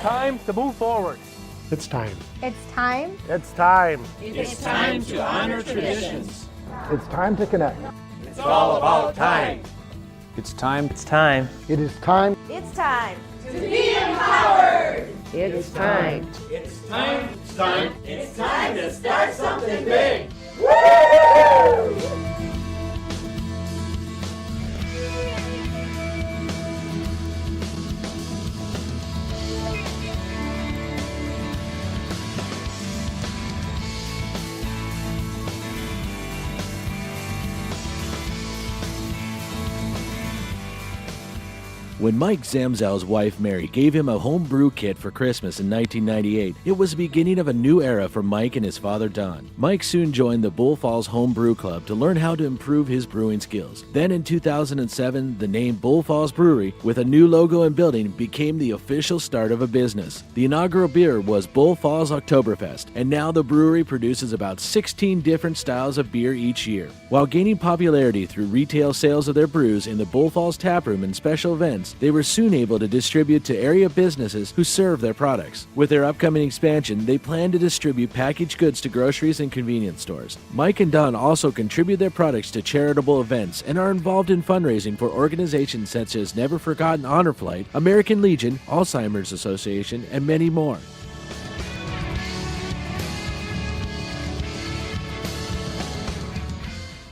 time to move forward. It's time. It's time. It's time. It's time to honor traditions. It's time to connect. It's all about time. It's time. It's time. It is time. It's time. To be empowered. It's time. It's time. It's time. It's time to start something big. When Mike Zamzow's wife Mary gave him a home brew kit for Christmas in 1998, it was the beginning of a new era for Mike and his father Don. Mike soon joined the Bull Falls Home Brew Club to learn how to improve his brewing skills. Then in 2007, the name Bull Falls Brewery, with a new logo and building, became the official start of a business. The inaugural beer was Bull Falls Oktoberfest, and now the brewery produces about 16 different styles of beer each year. While gaining popularity through retail sales of their brews in the Bull Falls taproom and special events, they were soon able to distribute to area businesses who serve their products. With their upcoming expansion, they plan to distribute packaged goods to groceries and convenience stores. Mike and Don also contribute their products to charitable events and are involved in fundraising for organizations such as Never Forgotten Honor Flight, American Legion, Alzheimer's Association, and many more.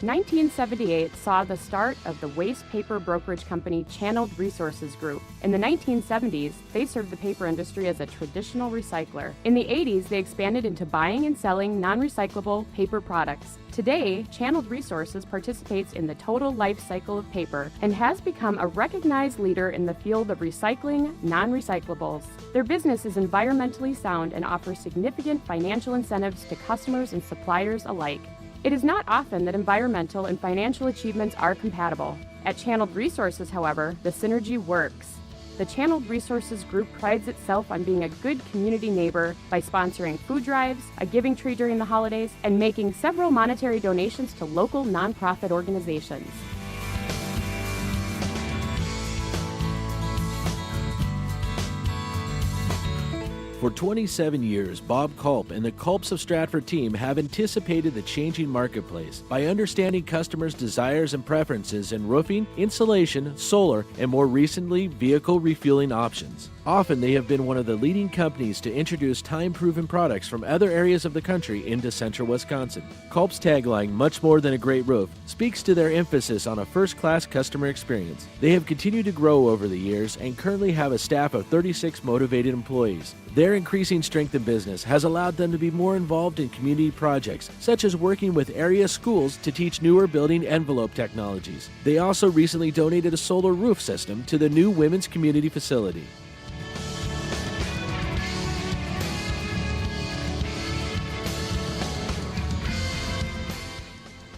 1978 saw the start of the waste paper brokerage company Channeled Resources Group. In the 1970s, they served the paper industry as a traditional recycler. In the 80s, they expanded into buying and selling non-recyclable paper products. Today, Channeled Resources participates in the total life cycle of paper and has become a recognized leader in the field of recycling non-recyclables. Their business is environmentally sound and offers significant financial incentives to customers and suppliers alike. It is not often that environmental and financial achievements are compatible. At Channeled Resources, however, the synergy works. The Channeled Resources Group prides itself on being a good community neighbor by sponsoring food drives, a giving tree during the holidays, and making several monetary donations to local nonprofit organizations. For 27 years, Bob Culp and the Culps of Stratford team have anticipated the changing marketplace by understanding customers' desires and preferences in roofing, insulation, solar, and more recently, vehicle refueling options. Often they have been one of the leading companies to introduce time-proven products from other areas of the country into central Wisconsin. Culp's tagline, "Much more than a great roof," speaks to their emphasis on a first-class customer experience. They have continued to grow over the years and currently have a staff of 36 motivated employees. Their increasing strength in business has allowed them to be more involved in community projects, such as working with area schools to teach newer building envelope technologies. They also recently donated a solar roof system to the new women's community facility.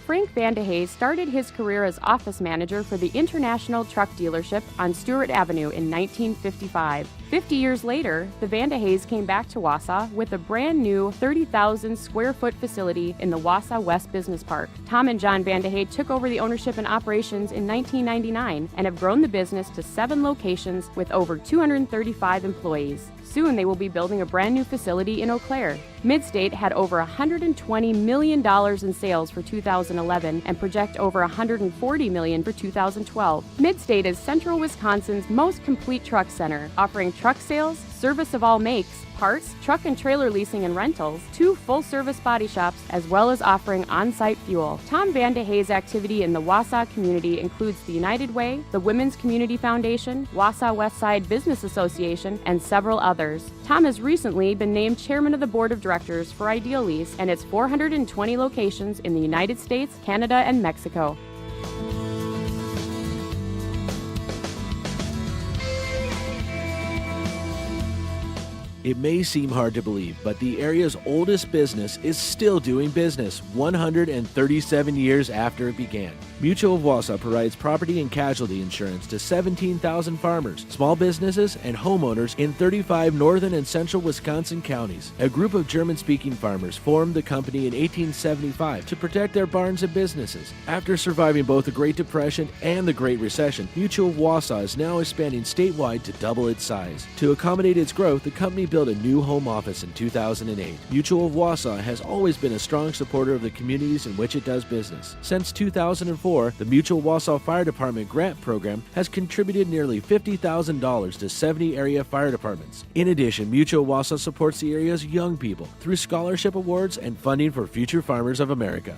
Frank Van de Hey started his career as office manager for the International Truck Dealership on Stewart Avenue in 1955. 50 years later, the Van de Heys came back to Wausau with a brand new 30,000 square foot facility in the Wausau West Business Park. Tom and John Van de Hey took over the ownership and operations in 1999 and have grown the business to 7 locations with over 235 employees. Soon they will be building a brand new facility in Eau Claire. Midstate had over $120 million in sales for 2011 and project over $140 million for 2012. Midstate is central Wisconsin's most complete truck center, offering truck sales, service of all makes, parts, truck and trailer leasing and rentals, 2 full-service body shops, as well as offering on-site fuel. Tom Van de Hey's activity in the Wausau community includes the United Way, the Women's Community Foundation, Wausau Westside Business Association, and several others. Tom has recently been named chairman of the board of directors for Ideal Lease and its 420 locations in the United States, Canada, and Mexico. It may seem hard to believe, but the area's oldest business is still doing business 137 years after it began. Mutual of Wausau provides property and casualty insurance to 17,000 farmers, small businesses, and homeowners in 35 northern and central Wisconsin counties. A group of German-speaking farmers formed the company in 1875 to protect their barns and businesses. After surviving both the Great Depression and the Great Recession, Mutual of Wausau is now expanding statewide to double its size. To accommodate its growth, the company built a new home office in 2008. Mutual of Wausau has always been a strong supporter of the communities in which it does business. Since 2004, the Mutual Wausau Fire Department grant program has contributed nearly $50,000 to 70 area fire departments. In addition, Mutual Wausau supports the area's young people through scholarship awards and funding for future farmers of America.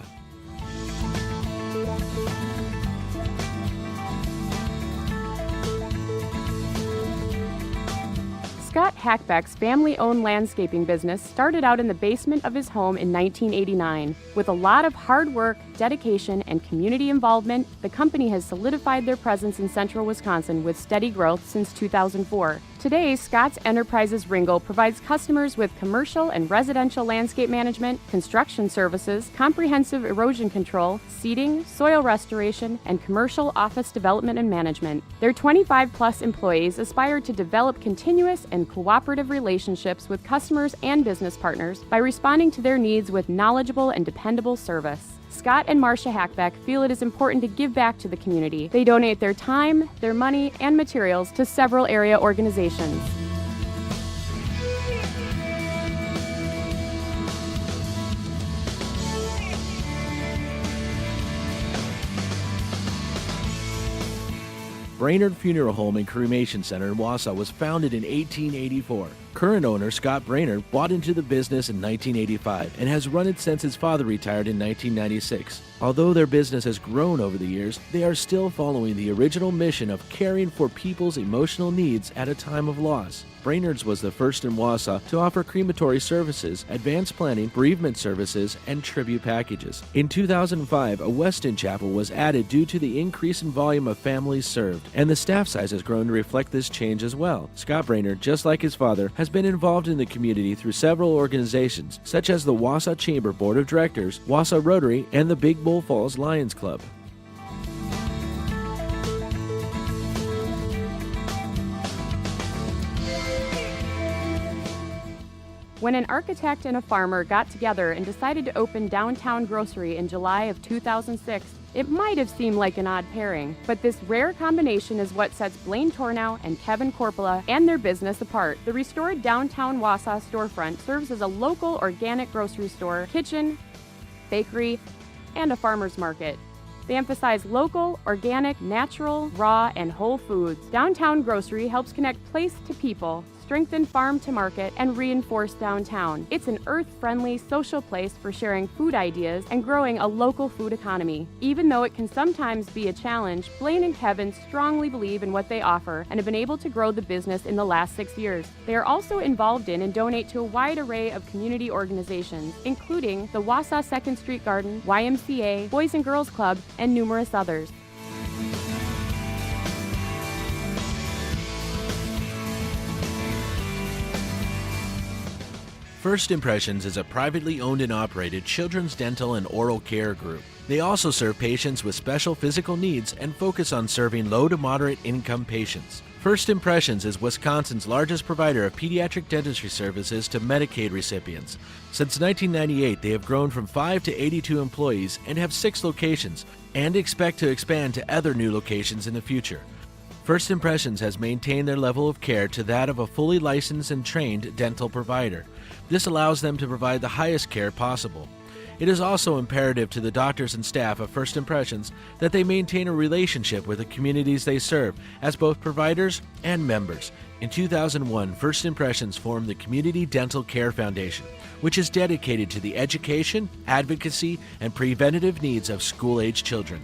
Scott Hackbeck's family-owned landscaping business started out in the basement of his home in 1989. With a lot of hard work, dedication, and community involvement, the company has solidified their presence in central Wisconsin with steady growth since 2004. Today, Scott's Enterprises Ringel provides customers with commercial and residential landscape management, construction services, comprehensive erosion control, seeding, soil restoration, and commercial office development and management. Their 25-plus employees aspire to develop continuous and cooperative relationships with customers and business partners by responding to their needs with knowledgeable and dependable service. Scott and Marcia Hackbeck feel it is important to give back to the community. They donate their time, their money, and materials to several area organizations. Brainerd Funeral Home and Cremation Center in Wausau was founded in 1884. Current owner Scott Brainerd bought into the business in 1985 and has run it since his father retired in 1996. Although their business has grown over the years, they are still following the original mission of caring for people's emotional needs at a time of loss. Brainerd's was the first in Wausau to offer crematory services, advanced planning, bereavement services, and tribute packages. In 2005, a Weston chapel was added due to the increase in volume of families served, and the staff size has grown to reflect this change as well. Scott Brainerd, just like his father, has been involved in the community through several organizations, such as the Wausau Chamber Board of Directors, Wausau Rotary, and the Big Bull Falls Lions Club. When an architect and a farmer got together and decided to open Downtown Grocery in July of 2006, it might have seemed like an odd pairing, but this rare combination is what sets Blaine Tornow and Kevin Corpola and their business apart. The restored downtown Wausau storefront serves as a local organic grocery store, kitchen, bakery, and a farmer's market. They emphasize local, organic, natural, raw, and whole foods. Downtown Grocery helps connect place to people, strengthen farm to market, and reinforce downtown. It's an earth-friendly, social place for sharing food ideas and growing a local food economy. Even though it can sometimes be a challenge, Blaine and Kevin strongly believe in what they offer and have been able to grow the business in the last 6 years. They are also involved in and donate to a wide array of community organizations, including the Wausau 2nd Street Garden, YWCA, Boys and Girls Club, and numerous others. First Impressions is a privately owned and operated children's dental and oral care group. They also serve patients with special physical needs and focus on serving low to moderate income patients. First Impressions is Wisconsin's largest provider of pediatric dentistry services to Medicaid recipients. Since 1998, they have grown from 5 to 82 employees and have 6 locations, and expect to expand to other new locations in the future. First Impressions has maintained their level of care to that of a fully licensed and trained dental provider. This allows them to provide the highest care possible. It is also imperative to the doctors and staff of First Impressions that they maintain a relationship with the communities they serve as both providers and members. In 2001, First Impressions formed the Community Dental Care Foundation, which is dedicated to the education, advocacy, and preventative needs of school-age children.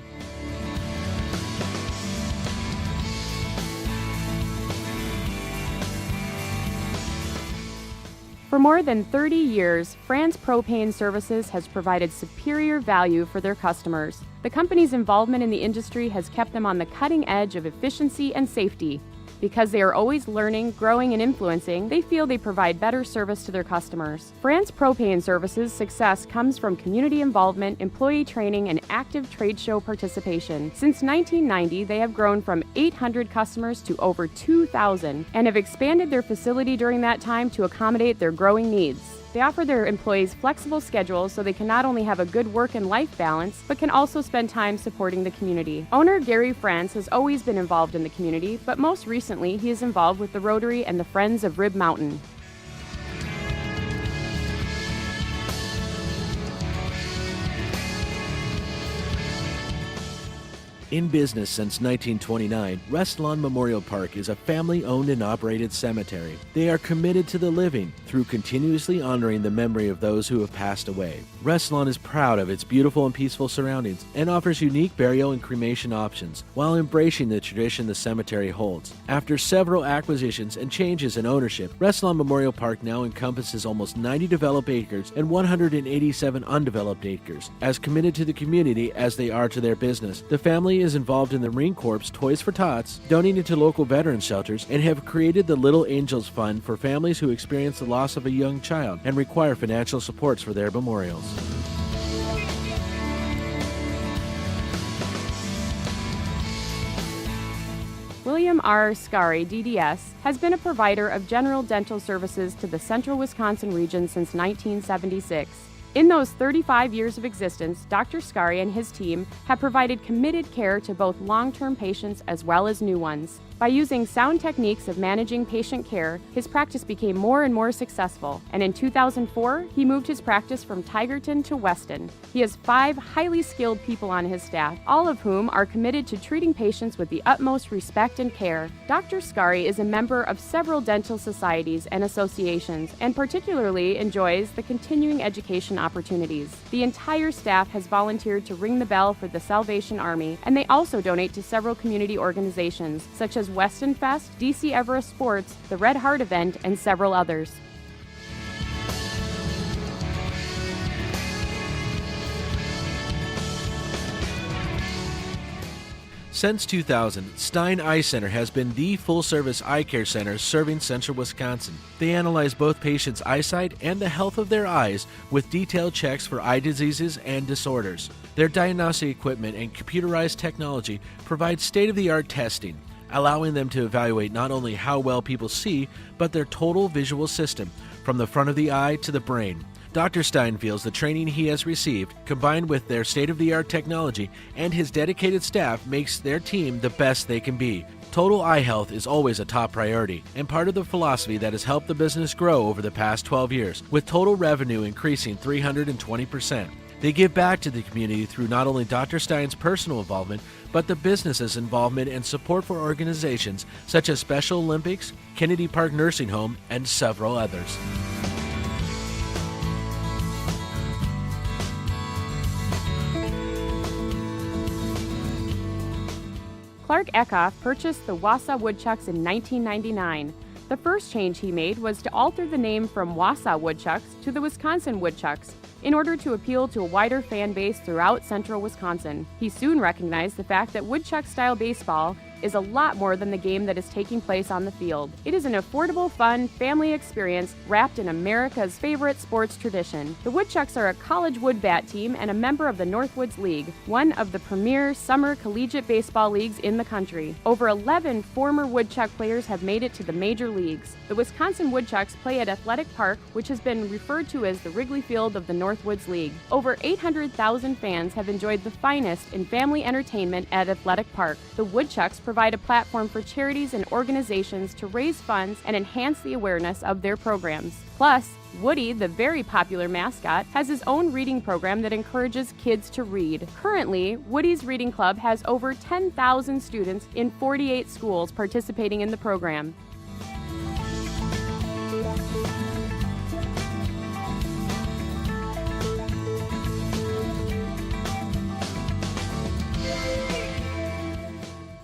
For more than 30 years, France Propane Services has provided superior value for their customers. The company's involvement in the industry has kept them on the cutting edge of efficiency and safety. Because they are always learning, growing, and influencing, they feel they provide better service to their customers. France Propane Services' success comes from community involvement, employee training, and active trade show participation. Since 1990, they have grown from 800 customers to over 2,000 and have expanded their facility during that time to accommodate their growing needs. They offer their employees flexible schedules so they can not only have a good work and life balance, but can also spend time supporting the community. Owner Gary France has always been involved in the community, but most recently he is involved with the Rotary and the Friends of Rib Mountain. In business since 1929, Restlawn Memorial Park is a family-owned and operated cemetery. They are committed to the living through continuously honoring the memory of those who have passed away. Restlawn is proud of its beautiful and peaceful surroundings and offers unique burial and cremation options while embracing the tradition the cemetery holds. After several acquisitions and changes in ownership, Restlawn Memorial Park now encompasses almost 90 developed acres and 187 undeveloped acres. As committed to the community as they are to their business, the family is involved in the Marine Corps Toys for Tots, donating to local veteran shelters, and have created the Little Angels Fund for families who experience the loss of a young child and require financial supports for their memorials. William R. Scari DDS has been a provider of general dental services to the central Wisconsin region since 1976. In those 35 years of existence, Dr. Scari and his team have provided committed care to both long-term patients as well as new ones. By using sound techniques of managing patient care, his practice became more and more successful, and in 2004, he moved his practice from Tigerton to Weston. He has 5 highly skilled people on his staff, all of whom are committed to treating patients with the utmost respect and care. Dr. Scari is a member of several dental societies and associations, and particularly enjoys the continuing education opportunities. The entire staff has volunteered to ring the bell for the Salvation Army, and they also donate to several community organizations, such as Weston Fest, DC Everest Sports, the Red Heart Event, and several others. Since 2000, Stein Eye Center has been the full-service eye care center serving central Wisconsin. They analyze both patients' eyesight and the health of their eyes with detailed checks for eye diseases and disorders. Their diagnostic equipment and computerized technology provide state-of-the-art testing, allowing them to evaluate not only how well people see, but their total visual system, from the front of the eye to the brain. Dr. Stein feels the training he has received, combined with their state-of-the-art technology and his dedicated staff, makes their team the best they can be. Total eye health is always a top priority, and part of the philosophy that has helped the business grow over the past 12 years, with total revenue increasing 320%. They give back to the community through not only Dr. Stein's personal involvement, but the business's involvement and support for organizations such as Special Olympics, Kennedy Park Nursing Home, and several others. Clark Eckhoff purchased the Wausau Woodchucks in 1999. The first change he made was to alter the name from Wausau Woodchucks to the Wisconsin Woodchucks in order to appeal to a wider fan base throughout central Wisconsin. He soon recognized the fact that Woodchuck-style baseball is a lot more than the game that is taking place on the field. It is an affordable, fun, family experience wrapped in America's favorite sports tradition. The Woodchucks are a college wood bat team and a member of the Northwoods League, one of the premier summer collegiate baseball leagues in the country. Over 11 former Woodchuck players have made it to the major leagues. The Wisconsin Woodchucks play at Athletic Park, which has been referred to as the Wrigley Field of the Northwoods League. Over 800,000 fans have enjoyed the finest in family entertainment at Athletic Park. The Woodchucks provide a platform for charities and organizations to raise funds and enhance the awareness of their programs. Plus, Woody, the very popular mascot, has his own reading program that encourages kids to read. Currently, Woody's Reading Club has over 10,000 students in 48 schools participating in the program.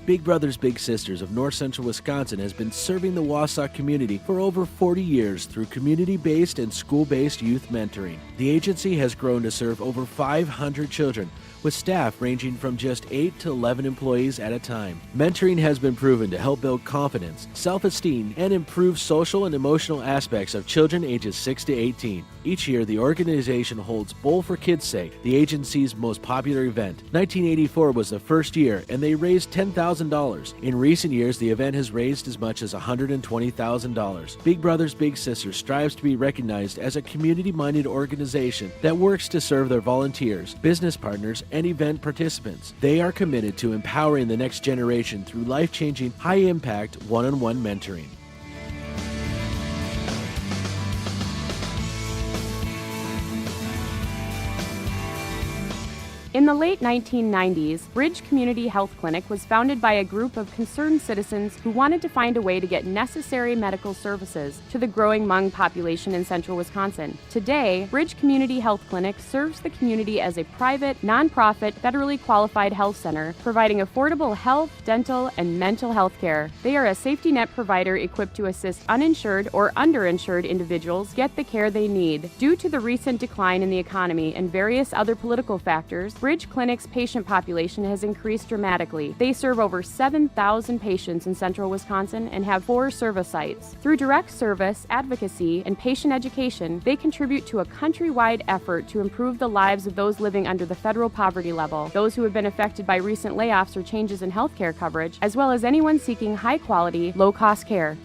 Big Brothers Big Sisters of Northcentral Wisconsin has been serving the Wausau community for over 40 years through community-based and school-based youth mentoring. The agency has grown to serve over 500 children with staff ranging from just 8 to 11 employees at a time. Mentoring has been proven to help build confidence, self-esteem, and improve social and emotional aspects of children ages 6 to 18. Each year, the organization holds Bowl for Kids' Sake, the agency's most popular event. 1984 was the first year, and they raised $10,000. In recent years, the event has raised as much as $120,000. Big Brothers Big Sisters strives to be recognized as a community-minded organization that works to serve their volunteers, business partners, and event participants. They are committed to empowering the next generation through life-changing, high-impact, one-on-one mentoring. In the late 1990s, Bridge Community Health Clinic was founded by a group of concerned citizens who wanted to find a way to get necessary medical services to the growing Hmong population in central Wisconsin. Today, Bridge Community Health Clinic serves the community as a private, nonprofit, federally qualified health center, providing affordable health, dental, and mental health care. They are a safety net provider equipped to assist uninsured or underinsured individuals get the care they need. Due to the recent decline in the economy and various other political factors, Bridge Clinic's patient population has increased dramatically. They serve over 7,000 patients in central Wisconsin and have 4 service sites. Through direct service, advocacy, and patient education, they contribute to a countrywide effort to improve the lives of those living under the federal poverty level, those who have been affected by recent layoffs or changes in health care coverage, as well as anyone seeking high-quality, low-cost care.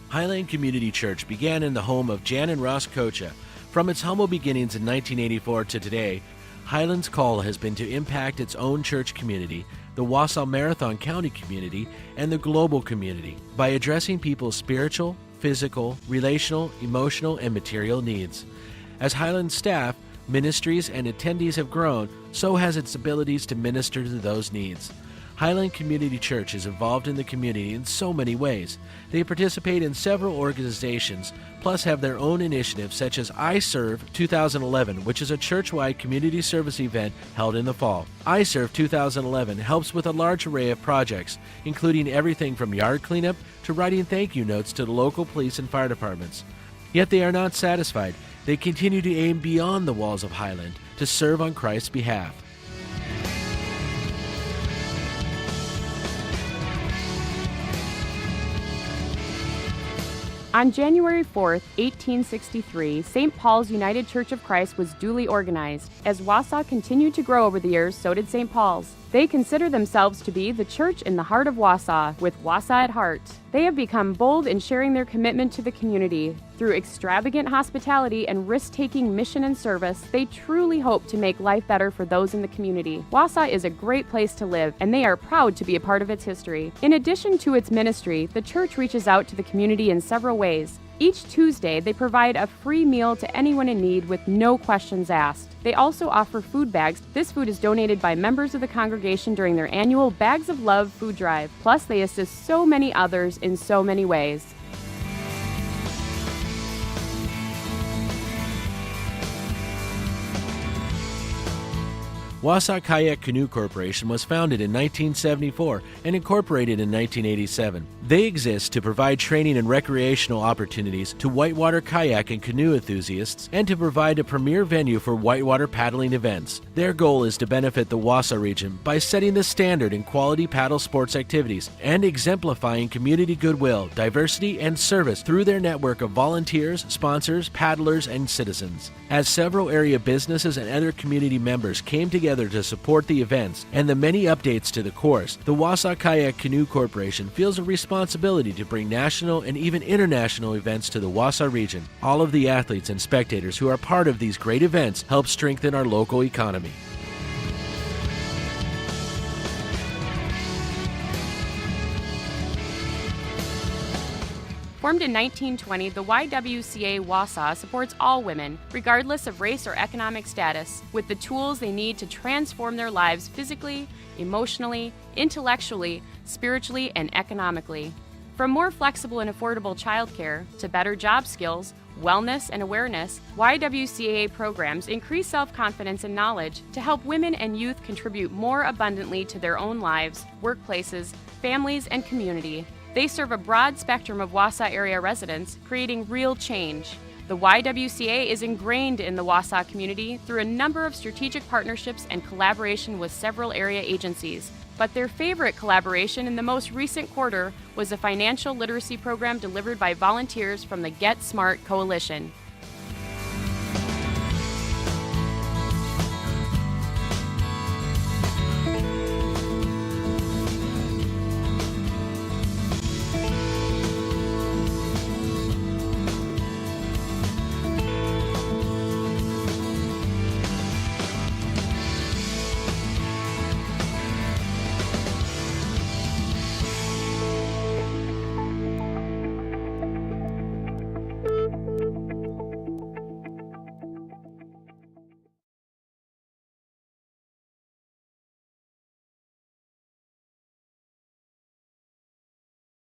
Highland Community Church began in the home of Jan and Ross Kocha. From its humble beginnings in 1984 to today, Highland's call has been to impact its own church community, the Wausau Marathon County community, and the global community by addressing people's spiritual, physical, relational, emotional, and material needs. As Highland staff, ministries, and attendees have grown, so has its abilities to minister to those needs. Highland Community Church is involved in the community in so many ways. They participate in several organizations, plus have their own initiatives such as I Serve 2011, which is a church-wide community service event held in the fall. I Serve 2011 helps with a large array of projects, including everything from yard cleanup to writing thank you notes to the local police and fire departments. Yet they are not satisfied. They continue to aim beyond the walls of Highland to serve on Christ's behalf. On January 4, 1863, St. Paul's United Church of Christ was duly organized. As Wausau continued to grow over the years, so did St. Paul's. They consider themselves to be the church in the heart of Wausau, with Wausau at heart. They have become bold in sharing their commitment to the community. Through extravagant hospitality and risk-taking mission and service, they truly hope to make life better for those in the community. Wausau is a great place to live, and they are proud to be a part of its history. In addition to its ministry, the church reaches out to the community in several ways. Each Tuesday, they provide a free meal to anyone in need with no questions asked. They also offer food bags. This food is donated by members of the congregation during their annual Bags of Love food drive. Plus, they assist so many others in so many ways. Wausau Kayak Canoe Corporation was founded in 1974 and incorporated in 1987. They exist to provide training and recreational opportunities to whitewater kayak and canoe enthusiasts and to provide a premier venue for whitewater paddling events. Their goal is to benefit the Wausau region by setting the standard in quality paddle sports activities and exemplifying community goodwill, diversity, and service through their network of volunteers, sponsors, paddlers, and citizens. As several area businesses and other community members came together to support the events and the many updates to the course, the Wausau Kayak Canoe Corporation feels a responsibility to bring national and even international events to the Wausau region. All of the athletes and spectators who are part of these great events help strengthen our local economy. Formed in 1920, the YWCA Wausau supports all women, regardless of race or economic status, with the tools they need to transform their lives physically, emotionally, intellectually, spiritually, and economically. From more flexible and affordable childcare to better job skills, wellness, and awareness, YWCA programs increase self-confidence and knowledge to help women and youth contribute more abundantly to their own lives, workplaces, families, and community. They serve a broad spectrum of Wausau area residents, creating real change. The YWCA is ingrained in the Wausau community through a number of strategic partnerships and collaboration with several area agencies. But their favorite collaboration in the most recent quarter was a financial literacy program delivered by volunteers from the Get Smart Coalition.